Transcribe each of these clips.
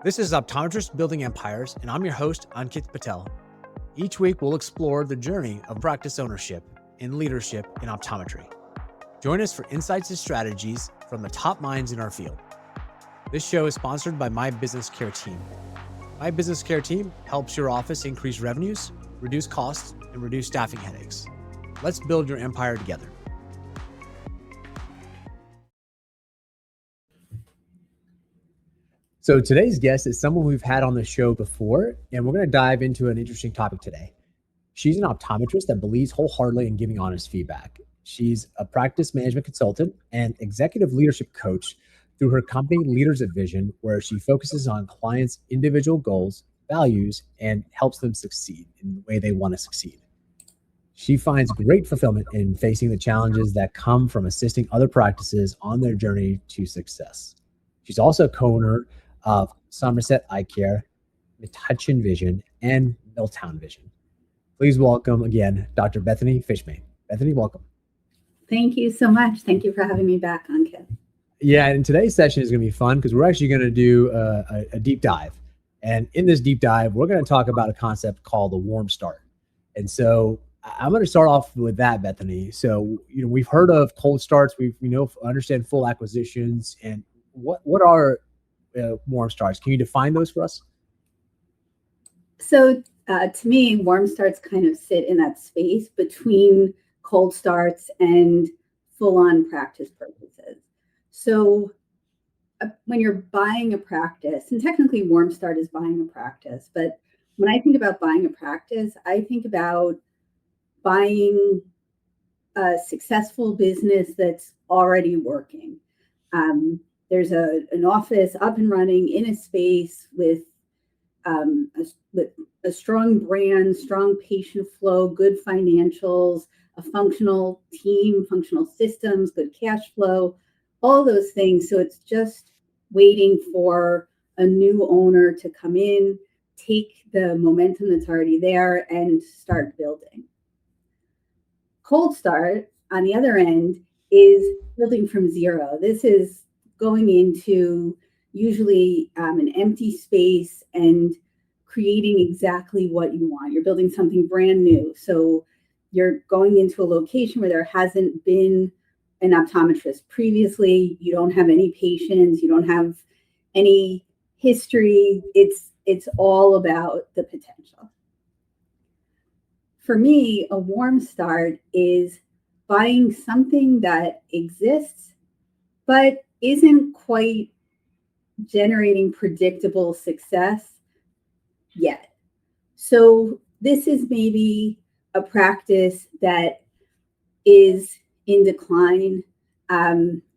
This is Optometrists Building Empires, and I'm your host, Ankit Patel. Each week, we'll explore the journey of practice ownership and leadership in optometry. Join us for insights and strategies from the top minds in our field. This show is sponsored by My Business Care Team. My Business Care Team helps your office increase revenues, reduce costs, and reduce staffing headaches. Let's build your empire together. So today's guest is someone we've had on the show before, and we're going to dive into an interesting topic today. She's an optometrist that believes wholeheartedly in giving honest feedback. She's a practice management consultant and executive leadership coach through her company Leaders at Vision, where she focuses on clients' individual goals, values, and helps them succeed in the way they want to succeed. She finds great fulfillment in facing the challenges that come from assisting other practices on their journey to success. She's also co-owner of Somerset Eye Care, Metuchen Vision, and Milltown Vision. Please welcome again, Dr. Bethany Fishbein. Bethany, welcome. Thank you so much. Thank you for having me back, Ankit. Yeah, and today's session is going to be fun because we're actually going to do a deep dive. And in this deep dive, we're going to talk about a concept called the warm start. And so I'm going to start off with that, Bethany. So, we've heard of cold starts. We understand full acquisitions. And what are warm starts? Can you define those for us? So to me, warm starts kind of sit in that space between cold starts and full-on practice purposes. So when you're buying a practice, and technically warm start is buying a practice, but when I think about buying a practice, I think about buying a successful business that's already working. There's an office up and running in a space with a strong brand, strong patient flow, good financials, a functional team, functional systems, good cash flow, all those things. So it's just waiting for a new owner to come in, take the momentum that's already there, and start building. Cold start, on the other end, is building from zero. This is going into usually an empty space and creating exactly what you want. You're building something brand new. So you're going into a location where there hasn't been an optometrist previously. You don't have any patients. You don't have any history. It's all about the potential. For me, a warm start is buying something that exists, but isn't quite generating predictable success yet. So this is maybe a practice that is in decline.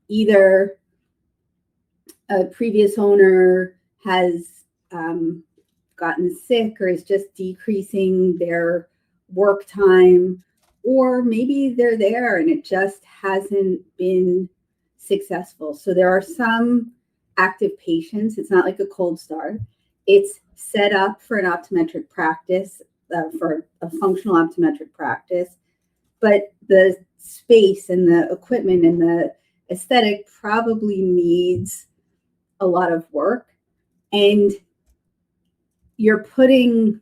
Either a previous owner has gotten sick or is just decreasing their work time, or maybe they're there and it just hasn't been successful. So there are some active patients. It's not like a cold start. It's set up for an optometric practice, for a functional optometric practice, but the space and the equipment and the aesthetic probably needs a lot of work, and you're putting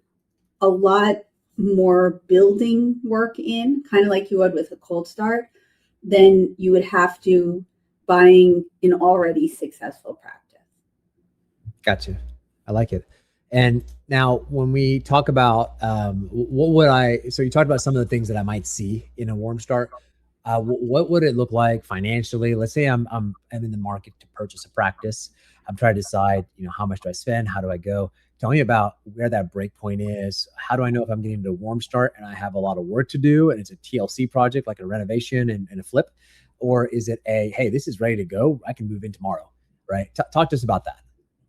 a lot more building work in, kind of like you would with a cold start, than you would have to buying an already successful practice. Gotcha. I like it. And now when we talk about so you talked about some of the things that I might see in a warm start. What would it look like financially? Let's say I'm in the market to purchase a practice. I'm trying to decide, how much do I spend? How do I go? Tell me about where that break point is. How do I know if I'm getting to a warm start and I have a lot of work to do and it's a TLC project, like a renovation and a flip? Or is it hey, this is ready to go. I can move in tomorrow, right? Talk to us about that.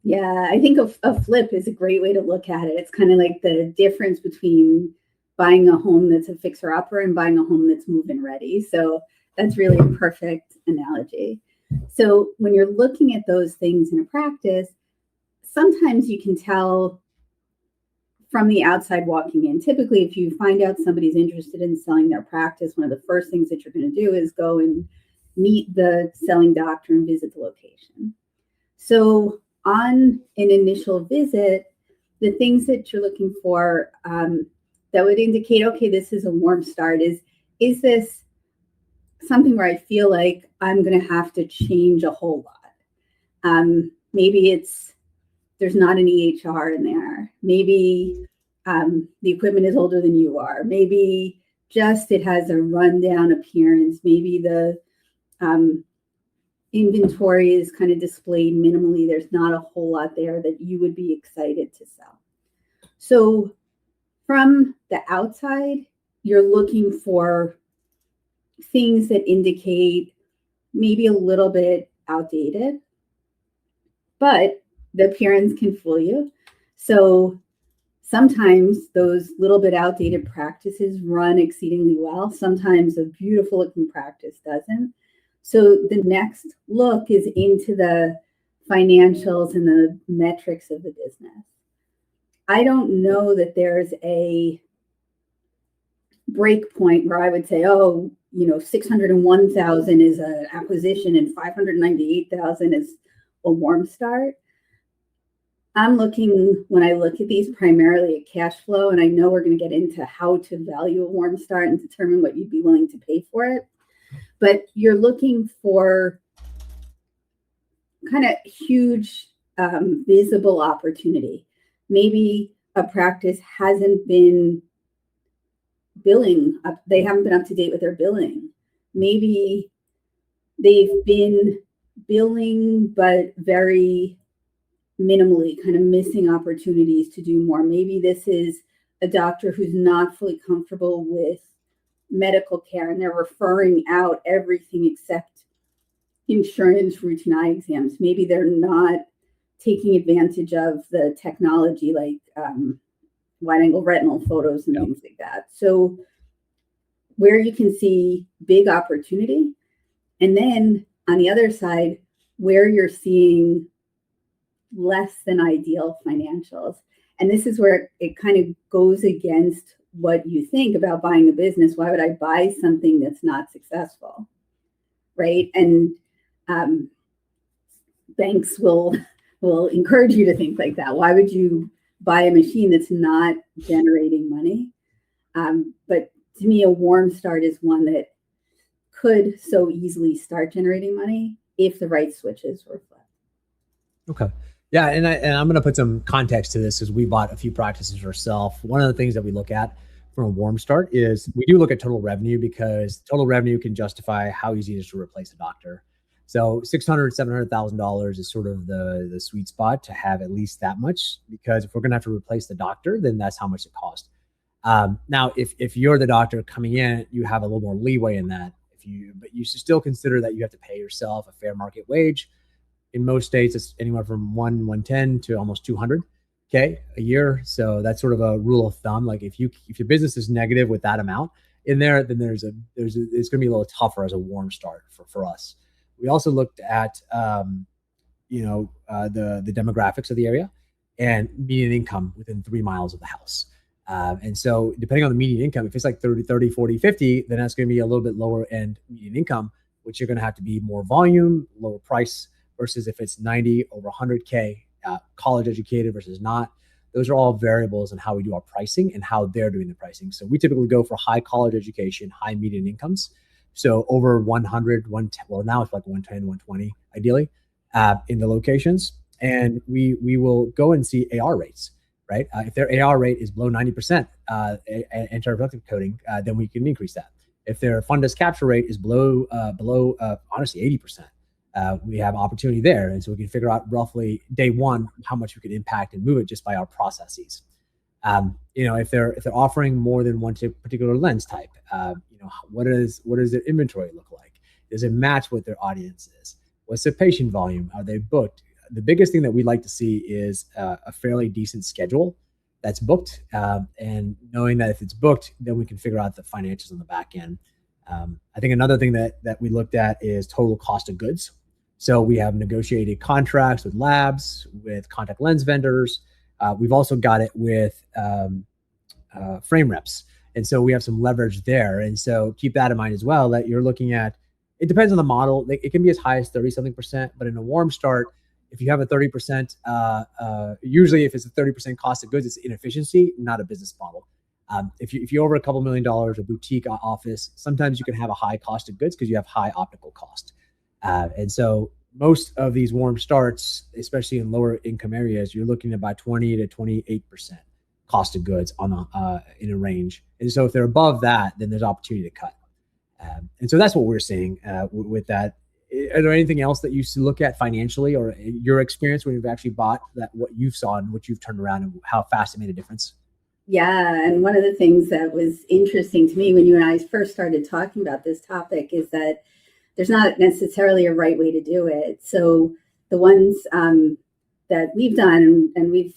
Yeah, I think a flip is a great way to look at it. It's kind of like the difference between buying a home that's a fixer-upper and buying a home that's move-in ready. So that's really a perfect analogy. So when you're looking at those things in a practice, sometimes you can tell from the outside walking in. Typically, if you find out somebody's interested in selling their practice, one of the first things that you're going to do is go and meet the selling doctor and visit the location. So on an initial visit, the things that you're looking for that would indicate, okay, this is a warm start, is this something where I feel like I'm going to have to change a whole lot? Maybe there's not an EHR in there. Maybe the equipment is older than you are. Maybe just it has a rundown appearance. Maybe the inventory is kind of displayed minimally. There's not a whole lot there that you would be excited to sell. So from the outside, you're looking for things that indicate maybe a little bit outdated, but the appearance can fool you. So sometimes those little bit outdated practices run exceedingly well. Sometimes a beautiful looking practice doesn't. So the next look is into the financials and the metrics of the business. I don't know that there's a break point where I would say, oh, 601,000 is an acquisition and 598,000 is a warm start. I'm looking, when I look at these, primarily at cash flow, and I know we're going to get into how to value a warm start and determine what you'd be willing to pay for it. But you're looking for kind of huge visible opportunity. Maybe a practice hasn't been billing, they haven't been up to date with their billing. Maybe they've been billing, but very minimally, kind of missing opportunities to do more. Maybe this is a doctor who's not fully comfortable with medical care and they're referring out everything except insurance routine eye exams. Maybe they're not taking advantage of the technology like wide angle retinal photos and things like that. So where you can see big opportunity, and then on the other side, where you're seeing less than ideal financials. And this is where it kind of goes against what you think about buying a business. Why would I buy something that's not successful? Right? And banks will encourage you to think like that. Why would you buy a machine that's not generating money? But to me, a warm start is one that could so easily start generating money if the right switches were flipped. Okay. Yeah, and I'm going to put some context to this, as we bought a few practices ourselves. One of the things that we look at from a warm start is we do look at total revenue, because total revenue can justify how easy it is to replace a doctor. So $600,000, $700,000 is sort of the sweet spot to have at least that much, because if we're going to have to replace the doctor, then that's how much it costs. Now, if you're the doctor coming in, you have a little more leeway in that. But you should still consider that you have to pay yourself a fair market wage. In most states, it's anywhere from 110 to almost 200K a year. So that's sort of a rule of thumb. Like if your business is negative with that amount in there, then it's going to be a little tougher as a warm start for us. We also looked at the demographics of the area and median income within 3 miles of the house. And so depending on the median income, if it's like 30, 40, 50, then that's going to be a little bit lower end median income, which you're going to have to be more volume, lower price, versus if it's 90 over 100K, college educated versus not. Those are all variables in how we do our pricing and how they're doing the pricing. So we typically go for high college education, high median incomes. So over 100, 110, well, now it's like 110, 120, ideally, in the locations. And we will go and see AR rates, right? If their AR rate is below 90% anti-reflective coating, then we can increase that. If their fundus capture rate is below honestly, 80%, we have opportunity there. And so we can figure out roughly day one how much we could impact and move it just by our processes. If they're offering more than one particular lens type, what does their inventory look like? Does it match what their audience is? What's the patient volume? Are they booked? The biggest thing that we like to see is a fairly decent schedule that's booked, and knowing that if it's booked, then we can figure out the financials on the back end. I think another thing that we looked at is total cost of goods. So we have negotiated contracts with labs, with contact lens vendors. We've also got it with frame reps. And so we have some leverage there. And so keep that in mind as well, that you're looking at, it depends on the model. It can be as high as 30-something%, but in a warm start, if you have a 30%, usually if it's a 30% cost of goods, it's inefficiency, not a business model. If you're over a couple $1 million, a boutique office, sometimes you can have a high cost of goods because you have high optical cost. And so most of these warm starts, especially in lower income areas, you're looking at about 20 to 28% cost of goods on in a range. And so if they're above that, then there's opportunity to cut. And so that's what we're seeing with that. Are there anything else that you look at financially or your experience when you've actually bought that, what you saw and what you've turned around and how fast it made a difference? Yeah. And one of the things that was interesting to me when you and I first started talking about this topic is that there's not necessarily a right way to do it. So the ones that we've done, and we've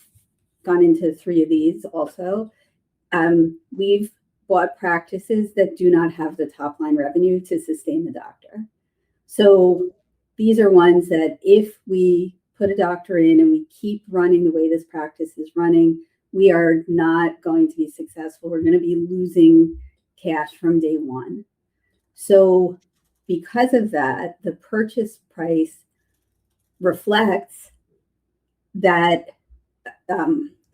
gone into 3 of these also, we've bought practices that do not have the top line revenue to sustain the doctor. So these are ones that if we put a doctor in and we keep running the way this practice is running, we are not going to be successful. We're going to be losing cash from day one. So because of that, the purchase price reflects that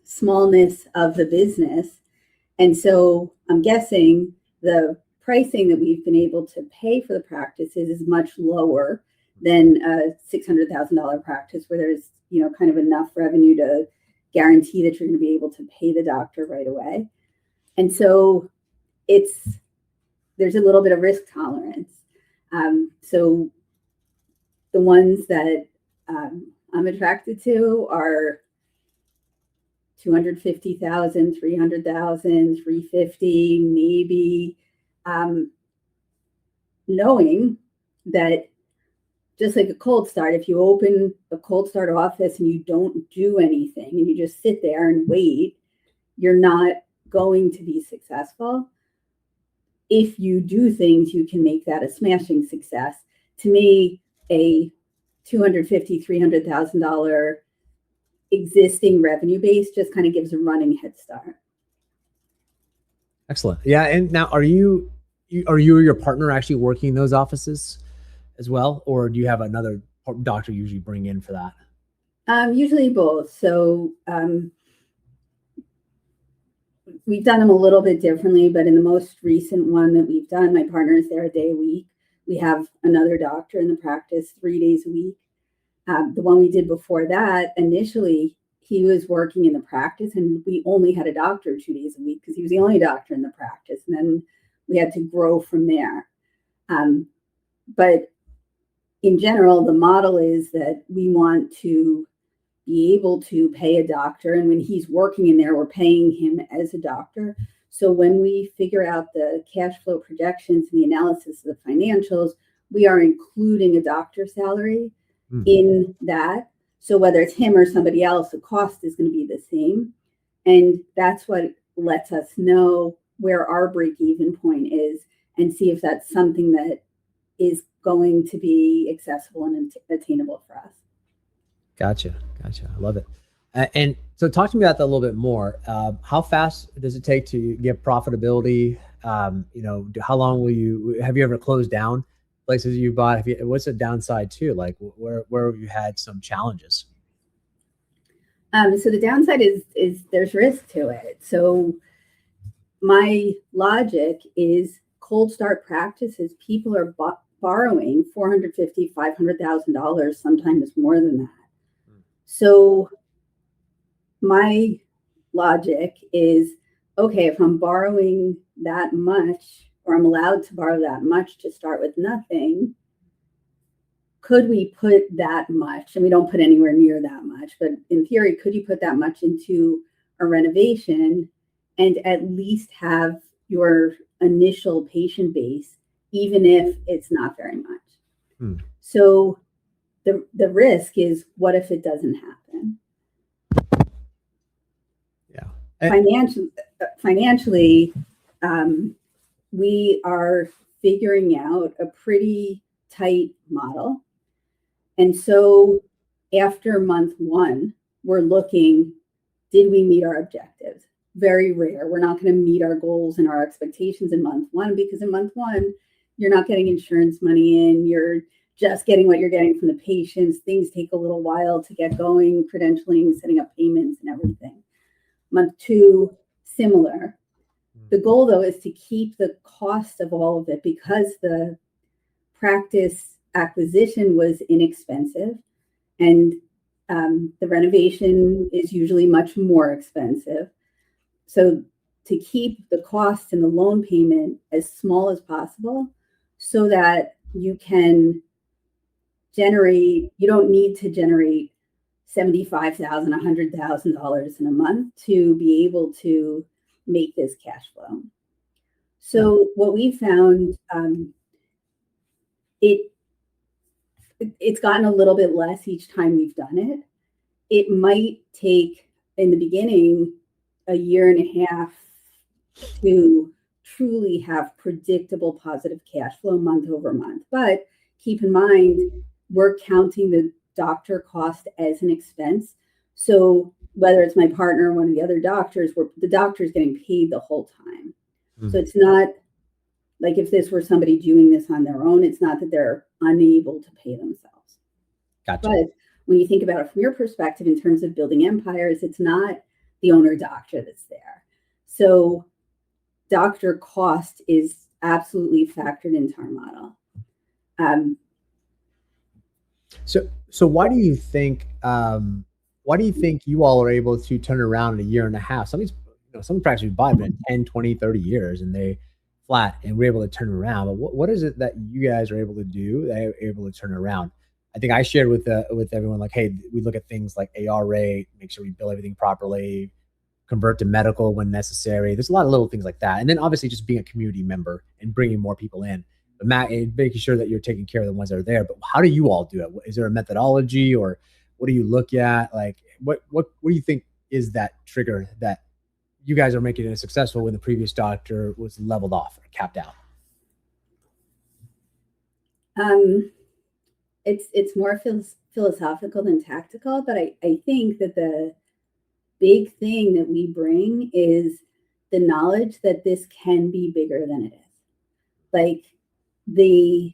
smallness of the business. And so I'm guessing the pricing that we've been able to pay for the practices is much lower than a $600,000 practice where there's, kind of enough revenue to guarantee that you're going to be able to pay the doctor right away. And so there's a little bit of risk tolerance. So the ones that I'm attracted to are 250,000, 300,000, 350, maybe, knowing that just like a cold start, if you open a cold start office and you don't do anything and you just sit there and wait, you're not going to be successful. If you do things, you can make that a smashing success. To me, a $250,000, $300,000 existing revenue base just kind of gives a running head start. Excellent. Yeah. And now are you or your partner actually working in those offices as well? Or do you have another doctor you usually bring in for that? Usually both. So we've done them a little bit differently, but in the most recent one that we've done, my partner is there a day a week. We have another doctor in the practice 3 days a week. The one we did before that, initially, he was working in the practice and we only had a doctor 2 days a week because he was the only doctor in the practice. And then we had to grow from there. But in general, the model is that we want to be able to pay a doctor. And when he's working in there, we're paying him as a doctor. So when we figure out the cash flow projections and the analysis of the financials, we are including a doctor's salary in that. So whether it's him or somebody else, the cost is going to be the same. And that's what lets us know where our break-even point is and see if that's something that is going to be accessible and attainable for us. Gotcha. I love it. And so talk to me about that a little bit more. How fast does it take to get profitability? How long have you ever closed down places you bought? What's the downside too? Like where have you had some challenges? So the downside is there's risk to it. So my logic is cold start practices. People are borrowing $450,000, $500,000, sometimes more than that. So my logic is, okay, if I'm borrowing that much, or I'm allowed to borrow that much to start with nothing, could we put that much, and we don't put anywhere near that much, but in theory, could you put that much into a renovation and at least have your initial patient base, even if it's not very much? So the risk is, what if it doesn't happen? Yeah. Financially, we are figuring out a pretty tight model. And so after month 1, we're looking, did we meet our objectives? Very rare. We're not going to meet our goals and our expectations in month 1 because in month 1, you're not getting insurance money in, you're just getting what you're getting from the patients. Things take a little while to get going, credentialing, setting up payments and everything. Month 2, similar. The goal, though, is to keep the cost of all of it, because the practice acquisition was inexpensive and the renovation is usually much more expensive. So to keep the cost and the loan payment as small as possible so that you can generate, you don't need to generate $75,000, $100,000 in a month to be able to make this cash flow. So what we found, it's gotten a little bit less each time we've done it. It might take, in the beginning, a year and a half to truly have predictable positive cash flow month over month. But keep in mind, we're counting the doctor cost as an expense. So whether it's my partner or one of the other doctors, the doctor's getting paid the whole time. Mm-hmm. So it's not like if this were somebody doing this on their own, it's not that they're unable to pay themselves. Gotcha. But when you think about it from your perspective in terms of building empires, it's not the owner doctor that's there. So doctor cost is absolutely factored into our model. So why do you think you all are able to turn around in a year and a half? Some practices buy them in 10, 20, 30 years and they flat, and we're able to turn around. But what is it that you guys are able to do that are able to turn around? I think I shared with everyone, like, hey, we look at things like AR rate, make sure we bill everything properly, convert to medical when necessary. There's a lot of little things like that. And then obviously just being a community member and bringing more people in. But making sure that you're taking care of the ones that are there. But how do you all do it? Is there a methodology, or what do you look at? Like, what do you think is that trigger that you guys are making it successful when the previous doctor was leveled off or capped out? It's more philosophical than tactical, but I think that the big thing that we bring is the knowledge that this can be bigger than it is. Like the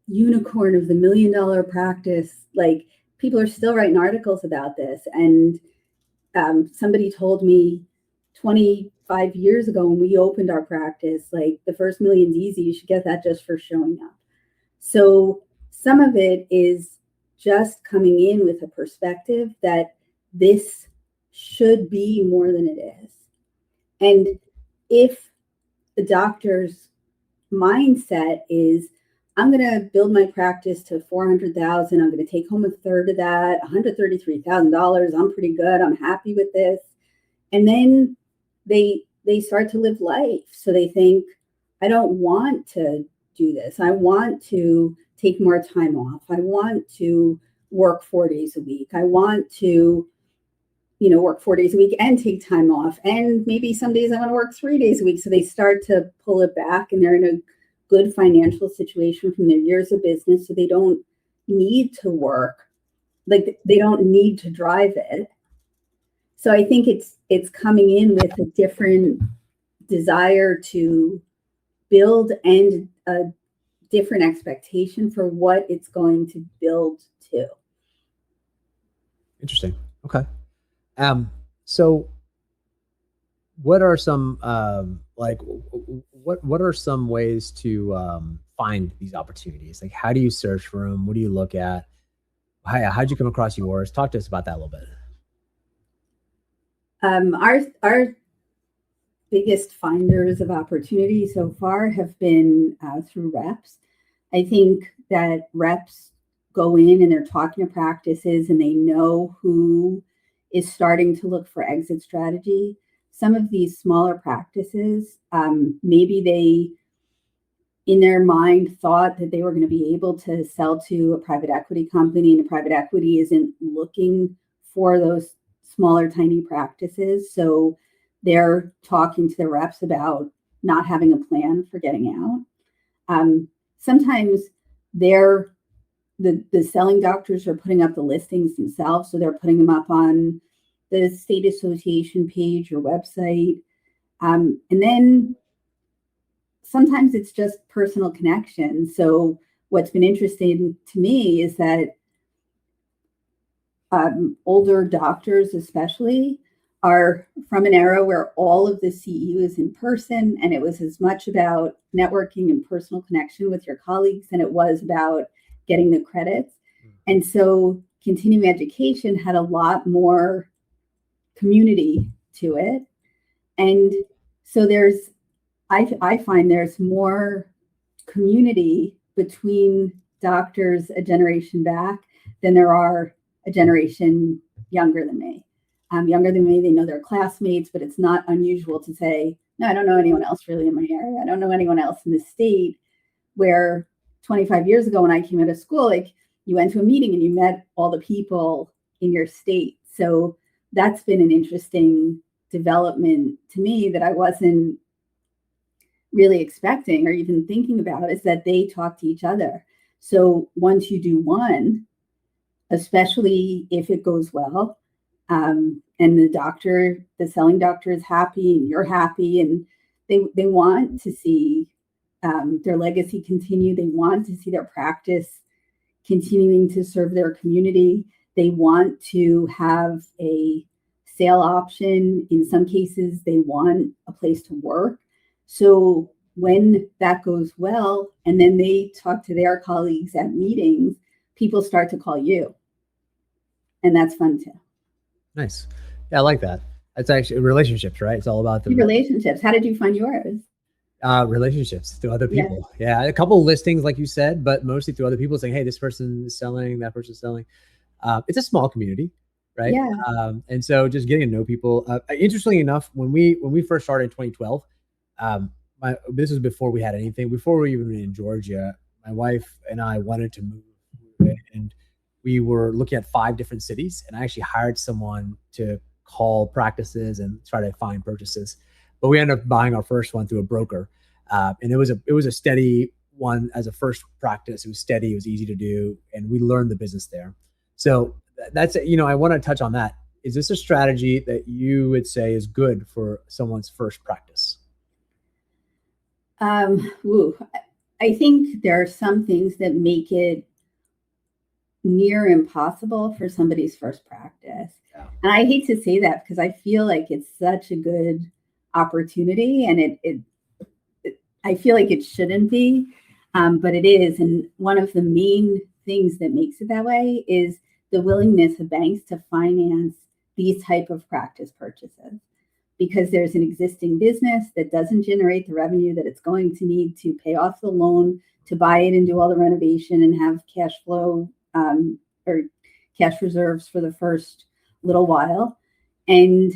unicorn of the $1 million practice, like people are still writing articles about this. And somebody told me 25 years ago when we opened our practice, like the first million's easy, you should get that just for showing up. So some of it is just coming in with a perspective that this should be more than it is. And if the doctor's mindset is, I'm going to build my practice to $400,000, I'm going to take home a third of that, $133,000, I'm pretty good, I'm happy with this. And then they start to live life. So they think, I don't want to do this. I want to take more time off. I want to work 4 days a week. I want to, work 4 days a week and take time off. And maybe some days I want to work 3 days a week. So they start to pull it back, and they're in a good financial situation from their years of business. So they don't need to work. Like they don't need to drive it. So I think it's coming in with a different desire to build and a different expectation for what it's going to build to. Interesting. Okay. So what are some what are some ways to find these opportunities? Like, how do you search for them? What do you look at? How'd you come across yours? Talk to us about that a little bit. Our biggest finders of opportunity so far have been through reps. I think that reps go in and they're talking to practices and they know who is starting to look for exit strategy. Some of these smaller practices, maybe they, in their mind, thought that they were going to be able to sell to a private equity company, and the private equity isn't looking for those smaller, tiny practices. So they're talking to the reps about not having a plan for getting out. Sometimes the selling doctors are putting up the listings themselves. So they're putting them up on the state association page or website. And then sometimes it's just personal connection. So what's been interesting to me is that older doctors especially are from an era where all of the CE was in person, and it was as much about networking and personal connection with your colleagues than it was about getting the credits. And so continuing education had a lot more community to it. And so I find there's more community between doctors a generation back than there are a generation younger than me. Younger than me, they know their classmates, but it's not unusual to say, no, I don't know anyone else really in my area. I don't know anyone else in the state. Where 25 years ago when I came out of school, like you went to a meeting and you met all the people in your state. So that's been an interesting development to me that I wasn't really expecting or even thinking about, is that they talk to each other. So once you do one, especially if it goes well, and the selling doctor is happy and you're happy, and they want to see their legacy continue. They want to see their practice continuing to serve their community. They want to have a sale option. In some cases, they want a place to work. So when that goes well, and then they talk to their colleagues at meetings, people start to call you. And that's fun too. Nice. Yeah, I like that. It's actually relationships, right? It's all about the relationships. How did you find yours? Relationships through other people. Yeah, a couple of listings, like you said, but mostly through other people saying, hey, this person is selling, that person's selling. It's a small community, right? Yeah. And so just getting to know people. Interestingly enough, when we first started in 2012, this was before we had anything, before we were even in Georgia. My wife and I wanted to move, and we were looking at 5 different cities, and I actually hired someone to call practices and try to find purchases. But we ended up buying our first one through a broker, and it was a steady one as a first practice. It was steady, it was easy to do, and we learned the business there. So that's, I want to touch on that. Is this a strategy that you would say is good for someone's first practice? I think there are some things that make it near impossible for somebody's first practice. Yeah. And I hate to say that because I feel like it's such a good opportunity, and I feel like it shouldn't be, but it is. And one of the main things that makes it that way is the willingness of banks to finance these type of practice purchases, because there's an existing business that doesn't generate the revenue that it's going to need to pay off the loan, to buy it and do all the renovation and have cash flow or cash reserves for the first little while. And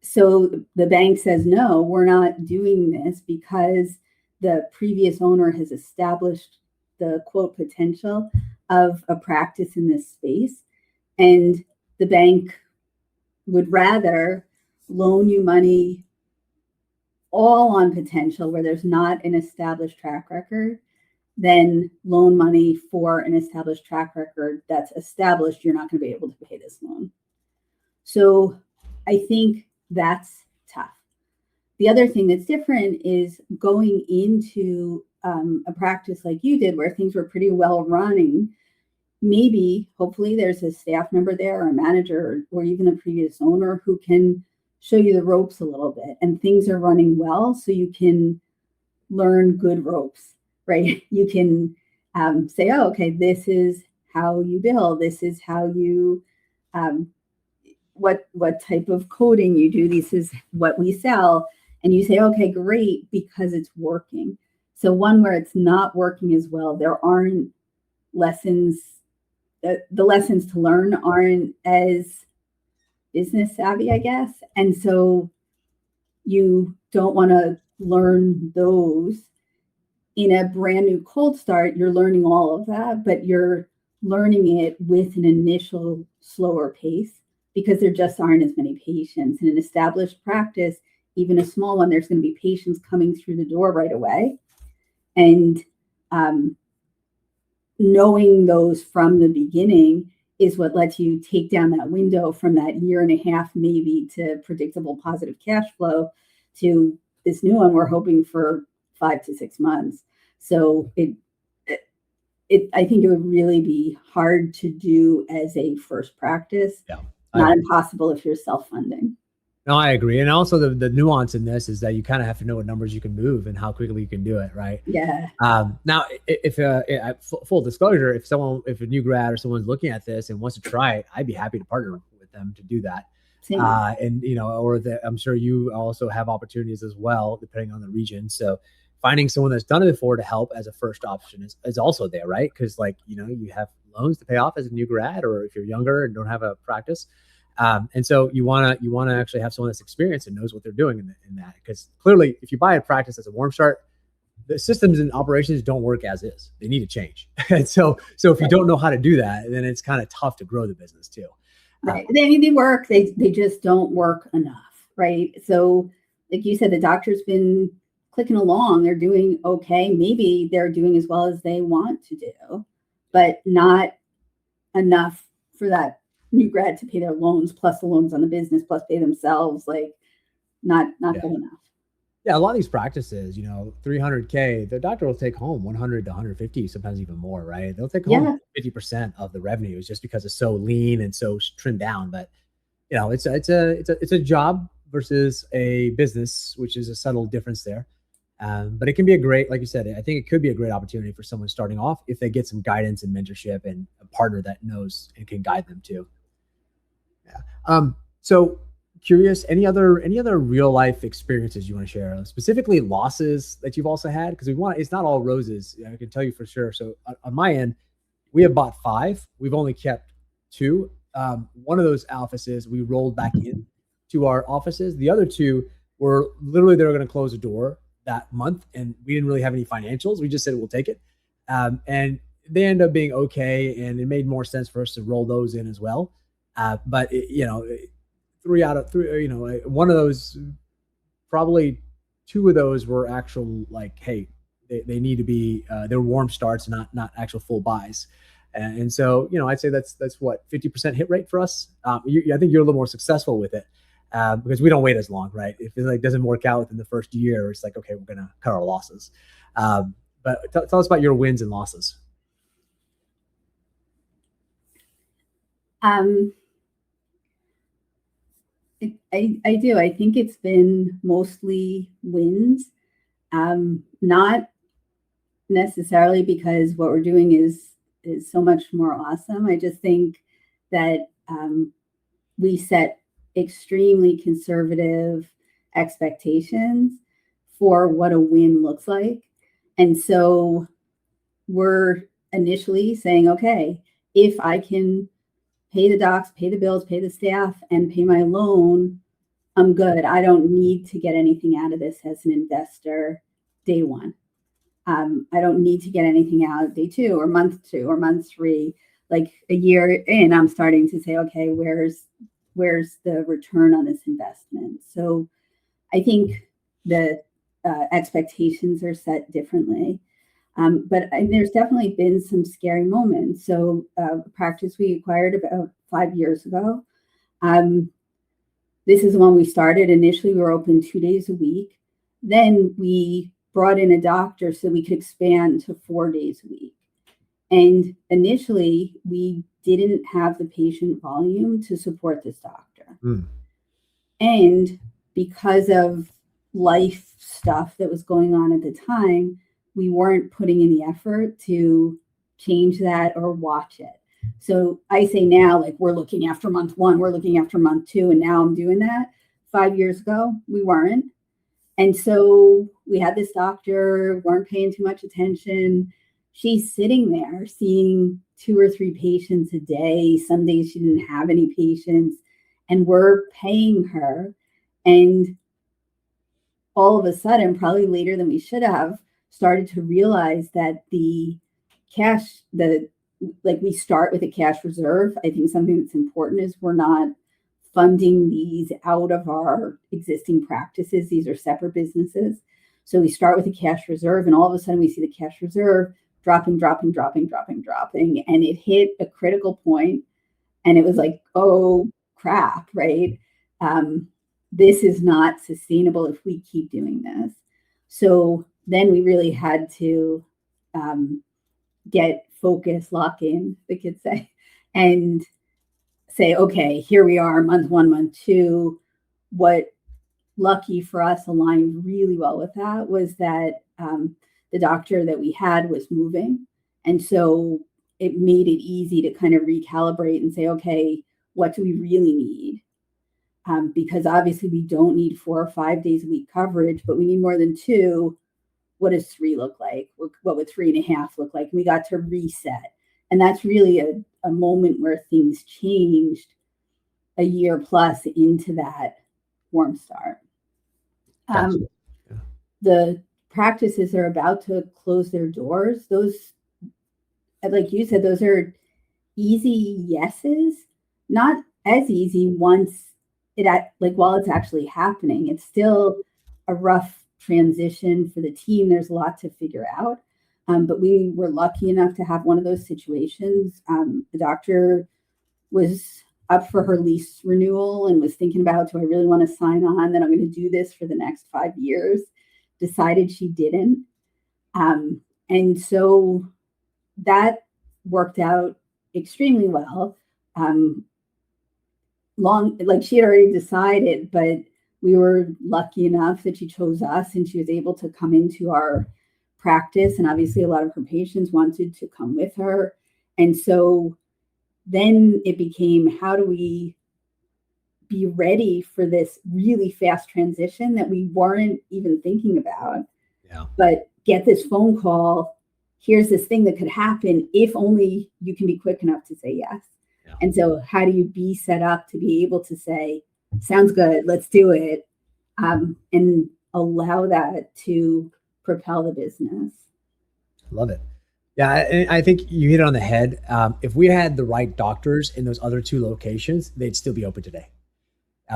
so the bank says, no, we're not doing this because the previous owner has established the quote potential of a practice in this space. And the bank would rather loan you money all on potential where there's not an established track record than loan money for an established track record that's established you're not going to be able to pay this loan. So I think that's tough. The other thing that's different is going into a practice like you did, where things were pretty well running. Maybe, hopefully, there's a staff member there, or a manager, or even a previous owner who can show you the ropes a little bit, and things are running well, so you can learn good ropes, right? You can say, oh, okay, this is how you bill. This is how you, what type of coding you do. This is what we sell. And you say, okay, great, because it's working. So one where it's not working as well, there aren't lessons. The lessons to learn aren't as business savvy, I guess. And so you don't want to learn those in a brand new cold start. You're learning all of that, but you're learning it with an initial slower pace because there just aren't as many patients. In an established practice, even a small one, there's going to be patients coming through the door right away. And knowing those from the beginning is what lets you take down that window from that year and a half, maybe, to predictable positive cash flow to this new one we're hoping for 5 to 6 months. So I think it would really be hard to do as a first practice. Yeah. Not impossible if you're self-funding. No, I agree. And also the nuance in this is that you kind of have to know what numbers you can move and how quickly you can do it, right? Yeah. Now, if full disclosure, if a new grad or someone's looking at this and wants to try it, I'd be happy to partner with them to do that. And I'm sure you also have opportunities as well, depending on the region. So finding someone that's done it before to help as a first option is also there, right? Because you have loans to pay off as a new grad, or if you're younger and don't have a practice. And so you want to actually have someone that's experienced and knows what they're doing in that. Because clearly, if you buy a practice as a warm start, the systems and operations don't work as is. They need to change. And so if you don't know how to do that, then it's kind of tough to grow the business too. Right. They work. They just don't work enough. Right. So like you said, the doctor's been clicking along. They're doing okay. Maybe they're doing as well as they want to do, but not enough for that new grad to pay their loans, plus the loans on the business, plus pay themselves. Like not good enough. Yeah, a lot of these practices, $300K, the doctor will take home 100 to 150, sometimes even more, right? They'll take home 50% of the revenues just because it's so lean and so trimmed down. But it's a job versus a business, which is a subtle difference there. But it can be a great, like you said, I think it could be a great opportunity for someone starting off if they get some guidance and mentorship and a partner that knows and can guide them too. Yeah. So curious, any other real life experiences you want to share, specifically losses that you've also had? Because it's not all roses. I can tell you for sure. So on my end, we have bought 5. We've only kept 2. One of those offices we rolled back in to our offices. The other 2 were literally, they were going to close the door that month, and we didn't really have any financials. We just said we'll take it, and they ended up being okay, and it made more sense for us to roll those in as well. But 3 out of 3, one of those, probably 2 of those were actual, like, hey, they need to be, they're warm starts, not actual full buys. And so, I'd say that's what, 50% hit rate for us. I think you're a little more successful with it, because we don't wait as long, right? If it doesn't work out within the first year, it's like, okay, we're going to cut our losses. But tell us about your wins and losses. I do. I think it's been mostly wins, not necessarily because what we're doing is so much more awesome. I just think that we set extremely conservative expectations for what a win looks like. And so we're initially saying, okay, if I can pay the docs, pay the bills, pay the staff, and pay my loan, I'm good. I don't need to get anything out of this as an investor day one. I don't need to get anything out day 2 or month 2 or month 3. Like a year in, I'm starting to say, okay, where's the return on this investment? So I think the expectations are set differently. But there's definitely been some scary moments. So practice we acquired about 5 years ago. This is the one we started. Initially, we were open 2 days a week. Then we brought in a doctor so we could expand to 4 days a week. And initially, we didn't have the patient volume to support this doctor. And because of life stuff that was going on at the time, we weren't putting in the effort to change that or watch it. So I say now, like, we're looking after month 1, we're looking after month 2, and now I'm doing that. 5 years ago, we weren't. And so we had this doctor, weren't paying too much attention. She's sitting there seeing 2 or 3 patients a day. Some days she didn't have any patients, and we're paying her. And all of a sudden, probably later than we should have, started to realize that the cash, we start with a cash reserve. I think something that's important is we're not funding these out of our existing practices. These are separate businesses. So we start with a cash reserve, and all of a sudden we see the cash reserve dropping. And it hit a critical point, and it was like, oh crap, right? This is not sustainable if we keep doing this. So then we really had to get focus, lock in, the kids say, and say, okay, here we are, month 1, month 2. What lucky for us aligned really well with that was that the doctor that we had was moving. And so it made it easy to kind of recalibrate and say, okay, what do we really need? Because obviously we don't need 4 or 5 days a week coverage, but we need more than 2. What does 3 look like? What would 3.5 look like? And we got to reset. And that's really a moment where things changed a year plus into that warm start. Gotcha. Yeah. The practices are about to close their doors. Those, like you said, those are easy yeses, not as easy once while it's actually happening. It's still a rough transition for the team. There's a lot to figure out. But we were lucky enough to have one of those situations. The doctor was up for her lease renewal and was thinking about, do I really want to sign on that I'm going to do this for the next 5 years? Decided she didn't. And so that worked out extremely well. She had already decided, but we were lucky enough that she chose us and she was able to come into our practice. And obviously a lot of her patients wanted to come with her. And so then it became, how do we be ready for this really fast transition that we weren't even thinking about? Yeah. But get this phone call, here's this thing that could happen if only you can be quick enough to say yes. Yeah. And so how do you be set up to be able to say, sounds good, let's do it, and allow that to propel the business? Love it. Yeah, I think you hit it on the head. If we had the right doctors in those other 2 locations, they'd still be open today.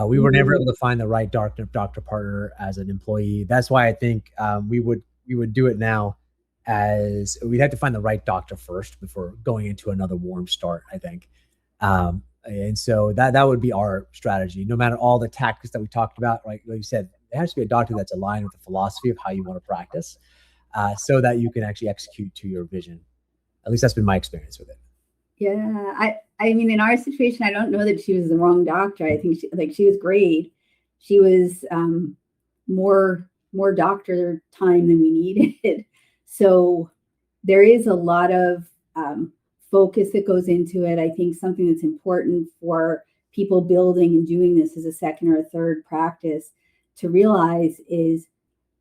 We were never able to find the right doctor partner as an employee. That's why I think we would do it now, as we'd have to find the right doctor first before going into another warm start, I think. And so that would be our strategy. No matter all the tactics that we talked about, right? Like you said, there has to be a doctor that's aligned with the philosophy of how you want to practice, so that you can actually execute to your vision. At least that's been my experience with it. Yeah. I mean, in our situation, I don't know that she was the wrong doctor. I think she was great. She was more doctor time than we needed. So there is a lot of focus that goes into it. I think something that's important for people building and doing this as a second or a third practice to realize is,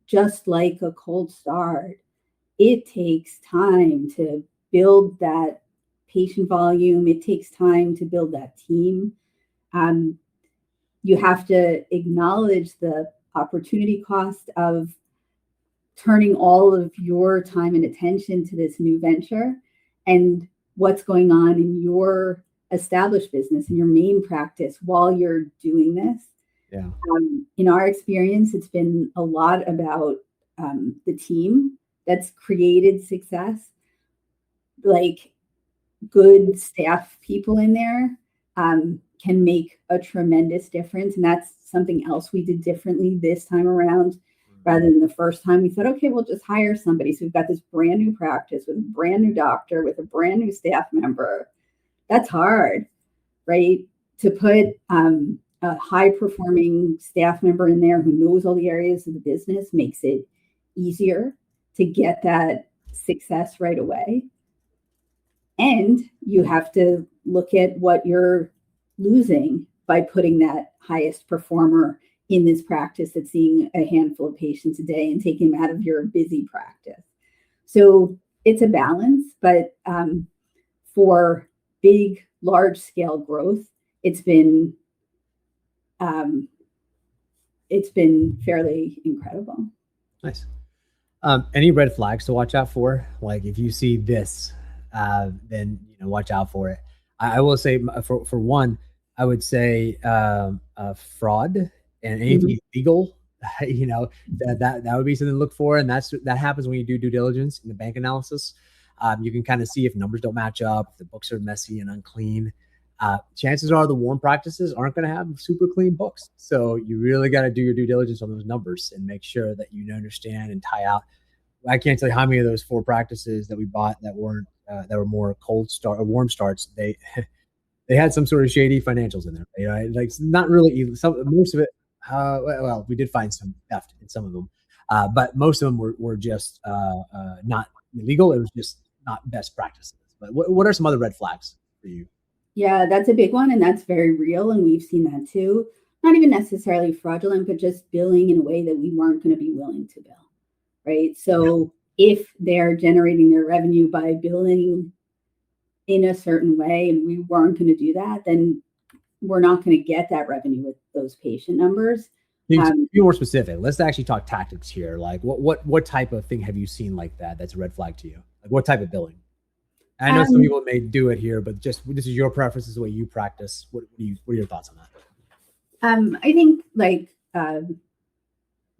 just like a cold start, it takes time to build that patient volume. It takes time to build that team. You have to acknowledge the opportunity cost of turning all of your time and attention to this new venture and what's going on in your established business and your main practice while you're doing this. Yeah. In our experience, it's been a lot about the team that's created success. Like, good staff people in there can make a tremendous difference. And that's something else we did differently this time around. Rather than the first time, we said, okay, we'll just hire somebody. So we've got this brand new practice with a brand new doctor, with a brand new staff member. That's hard, right? To put a high-performing staff member in there who knows all the areas of the business makes it easier to get that success right away. And you have to look at what you're losing by putting that highest performer in this practice that's seeing a handful of patients a day and taking them out of your busy practice. So it's a balance, but for big, large-scale growth, it's been fairly incredible. Nice. Any red flags to watch out for? Like, if you see this, then watch out for it. I will say, for one, I would say fraud and anything illegal. That would be something to look for, and that happens when you do due diligence in the bank analysis. You can kind of see if numbers don't match up, if the books are messy and unclean. Chances are the warm practices aren't going to have super clean books. So you really got to do your due diligence on those numbers and make sure that you understand and tie out. I can't tell you how many of those 4 practices that we bought that weren't that were more cold start or warm starts, they had some sort of shady financials in there. Like not really most of it. Well, we did find some theft in some of them, but most of them were just not illegal. It was just not best practices. But what are some other red flags for you? Yeah, that's a big one, and that's very real, and we've seen that too. Not even necessarily fraudulent, but just billing in a way that we weren't going to be willing to bill, right? So if they're generating their revenue by billing in a certain way, and we weren't going to do that, then we're not going to get that revenue with those patient numbers. Be more specific. Let's actually talk tactics here. Like what type of thing have you seen like that that's a red flag to you? Like what type of billing? I know some people may do it here, but just this is your preference, this is the way you practice. What are your thoughts on that? I think like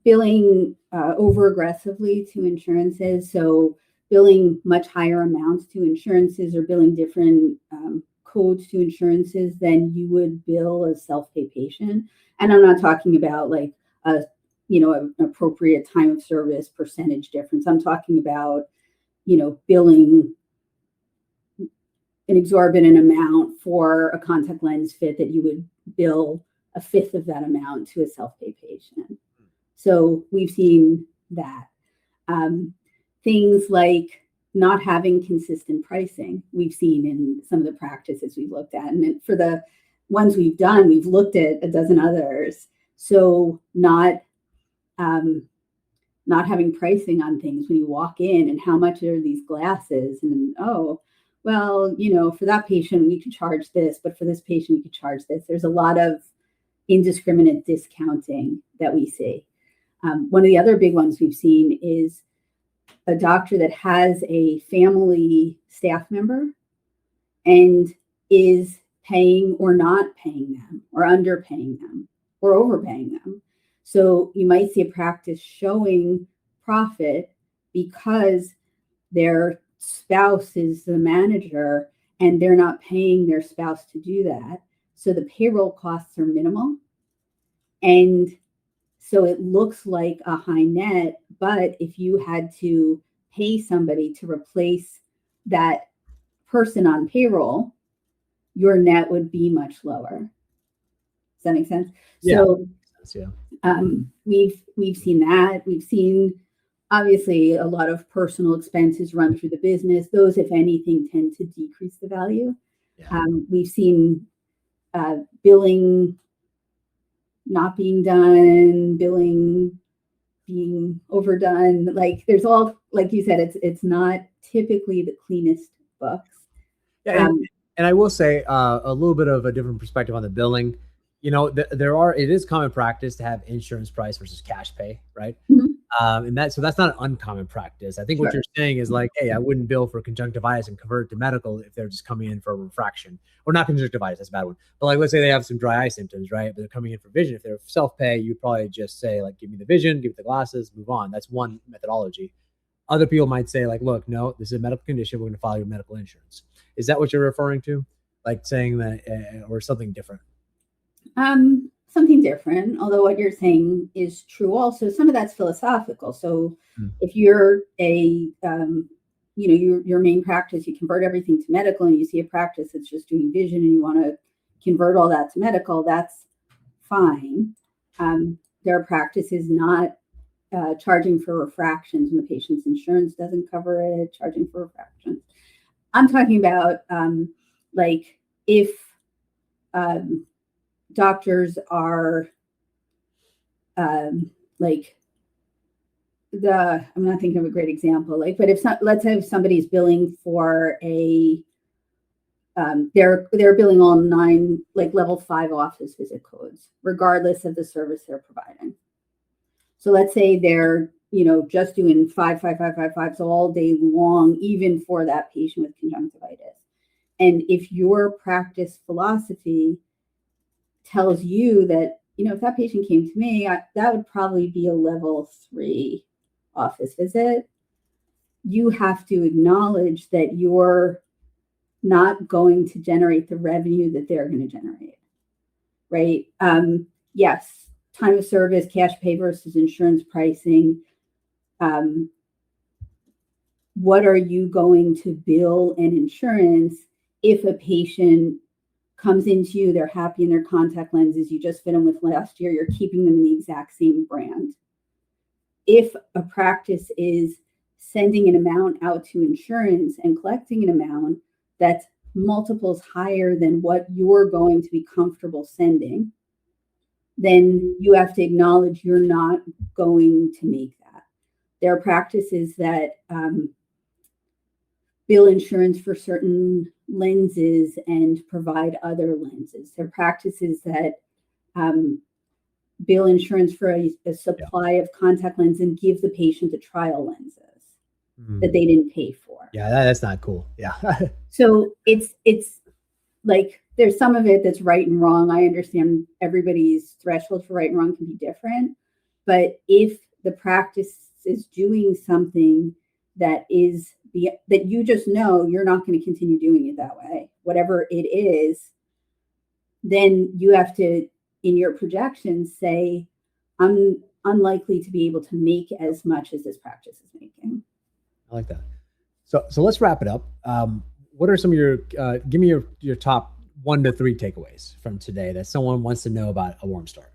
billing over aggressively to insurances. So billing much higher amounts to insurances or billing different codes to insurances than you would bill a self-pay patient. And I'm not talking about like an appropriate time of service percentage difference. I'm talking about, billing an exorbitant amount for a contact lens fit that you would bill a fifth of that amount to a self-pay patient. So we've seen that. Things like not having consistent pricing, we've seen in some of the practices we've looked at. And for the ones we've done, we've looked at a dozen others. So not having pricing on things when you walk in, and how much are these glasses, and well, for that patient, we could charge this, but for this patient, we could charge this. There's a lot of indiscriminate discounting that we see. One of the other big ones we've seen is a doctor that has a family staff member and is paying or not paying them, or underpaying them, or overpaying them. So you might see a practice showing profit because their spouse is the manager and they're not paying their spouse to do that. So the payroll costs are minimal. And so it looks like a high net, but if you had to pay somebody to replace that person on payroll, your net would be much lower. Does that make sense? Yeah. So we've seen that. We've seen obviously a lot of personal expenses run through the business. Those, if anything, tend to decrease the value. Yeah. We've seen billing not being done, billing being overdone. Like there's all, like you said, it's not typically the cleanest books. Yeah, and I will say a little bit of a different perspective on the billing. It is common practice to have insurance price versus cash pay, right? Mm-hmm. And that's not an uncommon practice. I think what you're saying is like, hey, I wouldn't bill for conjunctivitis and convert it to medical if they're just coming in for a refraction, or not conjunctivitis, that's a bad one. But like, let's say they have some dry eye symptoms, right? But they're coming in for vision. If they're self-pay, you probably just say like, give me the vision, give me the glasses, move on. That's one methodology. Other people might say like, look, no, this is a medical condition. We're going to file your medical insurance. Is that what you're referring to? Like saying that, or something different? Something different, although what you're saying is true also. Some of that's philosophical. So if you're your main practice, you convert everything to medical, and you see a practice that's just doing vision and you want to convert all that to medical, that's fine. There are practices not charging for refractions when the patient's insurance doesn't cover it, charging for refractions. I'm talking about like if doctors are I'm not thinking of a great example, but let's say if somebody's billing for they're billing all 9 like level 5 office visit codes, regardless of the service they're providing. So let's say they're just doing 5 all day long, even for that patient with conjunctivitis. And if your practice philosophy tells you that, if that patient came to me, that would probably be a level 3 office visit, you have to acknowledge that you're not going to generate the revenue that they're going to generate, right? Yes, time of service, cash pay versus insurance pricing. what are you going to bill an insurance if a patient comes into you, they're happy in their contact lenses, you just fit them with last year, you're keeping them in the exact same brand. If a practice is sending an amount out to insurance and collecting an amount that's multiples higher than what you're going to be comfortable sending, then you have to acknowledge you're not going to make that. There are practices that bill insurance for certain lenses and provide other lenses. There are practices that bill insurance for a supply of contact lens and give the patient the trial lenses that they didn't pay for. Yeah, that's not cool. Yeah. So it's like there's some of it that's right and wrong. I understand everybody's threshold for right and wrong can be different, but if the practice is doing something that is that you just know you're not going to continue doing it that way, whatever it is, then you have to, in your projections, say, I'm unlikely to be able to make as much as this practice is making. I like that. So let's wrap it up. What are some of your, give me your top 1 to 3 takeaways from today that someone wants to know about a warm start?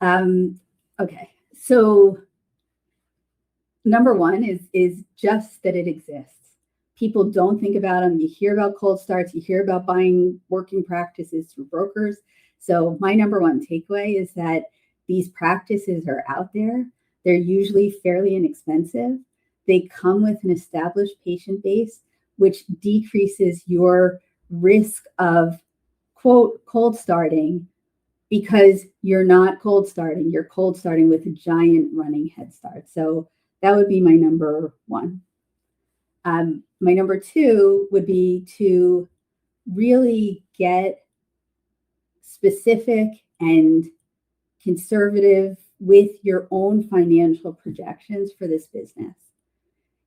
Okay. So number 1 is just that it exists. People don't think about them. You hear about cold starts, you hear about buying working practices through brokers. So my number 1 takeaway is that these practices are out there. They're usually fairly inexpensive. They come with an established patient base, which decreases your risk of, quote, cold starting, because you're not cold starting. You're cold starting with a giant running head start. So that would be my number 1. My number 2 would be to really get specific and conservative with your own financial projections for this business.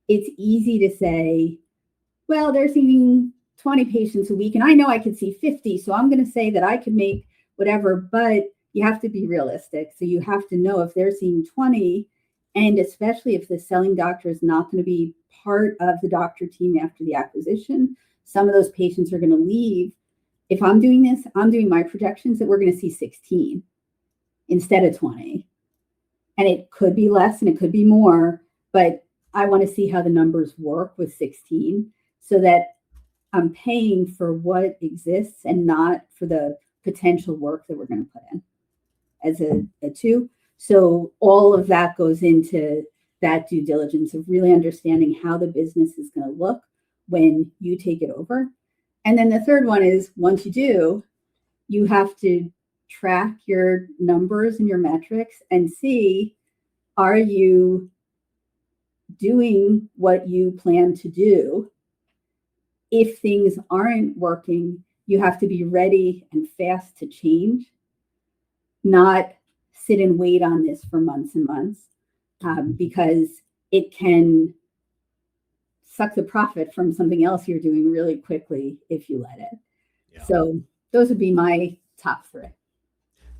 It's easy to say, well, they're seeing 20 patients a week, and I know I could see 50, so I'm going to say that I could make whatever, but you have to be realistic. So you have to know if they're seeing 20, and especially if the selling doctor is not going to be part of the doctor team after the acquisition, some of those patients are going to leave. If I'm doing this, I'm doing my projections that we're going to see 16 instead of 20. And it could be less and it could be more, but I want to see how the numbers work with 16 so that I'm paying for what exists and not for the potential work that we're going to put in as a 2. So all of that goes into that due diligence of really understanding how the business is going to look when you take it over. And then the third one is, once you do, you have to track your numbers and your metrics and see, are you doing what you plan to do? If things aren't working, you have to be ready and fast to change, not sit and wait on this for months and months, because it can suck the profit from something else you're doing really quickly if you let it. Yeah. So those would be my top 3.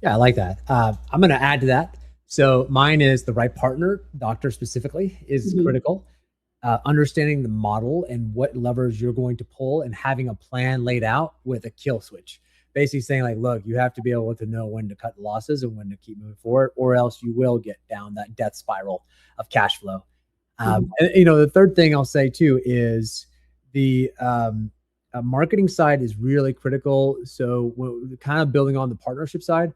Yeah, I like that. I'm going to add to that. So mine is the right partner, doctor specifically, is critical. Understanding the model and what levers you're going to pull and having a plan laid out with a kill switch. Basically saying like, look, you have to be able to know when to cut the losses and when to keep moving forward, or else you will get down that death spiral of cash flow. And, the third thing I'll say too is the marketing side is really critical. So we're kind of building on the partnership side.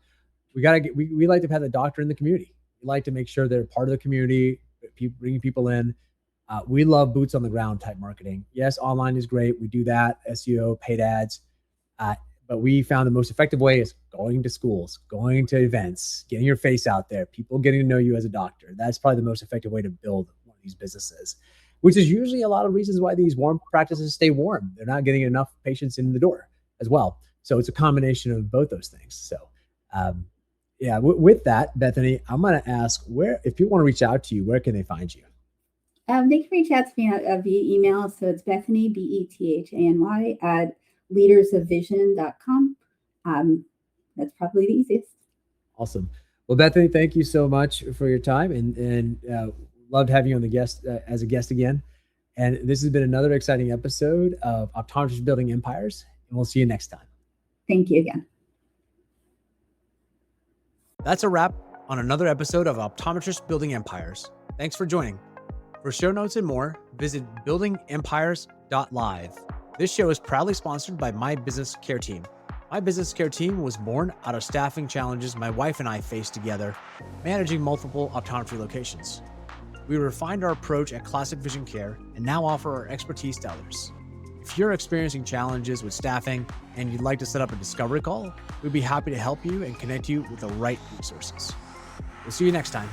We like to have the doctor in the community. We like to make sure they're part of the community, bringing people in. We love boots on the ground type marketing. Yes, online is great. We do that, SEO, paid ads. But we found the most effective way is going to schools, going to events, getting your face out there, people getting to know you as a doctor. That's probably the most effective way to build one of these businesses, which is usually a lot of reasons why these warm practices stay warm. They're not getting enough patients in the door as well. So it's a combination of both those things. So with that, Bethany, I'm going to ask if people want to reach out to you, where can they find you? They can reach out to me via email. So it's Bethany, Bethany, at leadersofvision.com. That's probably the easiest. Awesome. Well, Bethany, thank you so much for your time. And Loved having you on the guest as a guest again. And this has been another exciting episode of Optometrists Building Empires. And we'll see you next time. Thank you again. That's a wrap on another episode of Optometrists Building Empires. Thanks for joining. For show notes and more, visit buildingempires.live. This show is proudly sponsored by My Business Care Team. My Business Care Team was born out of staffing challenges my wife and I faced together, managing multiple optometry locations. We refined our approach at Classic Vision Care and now offer our expertise to others. If you're experiencing challenges with staffing and you'd like to set up a discovery call, we'd be happy to help you and connect you with the right resources. We'll see you next time.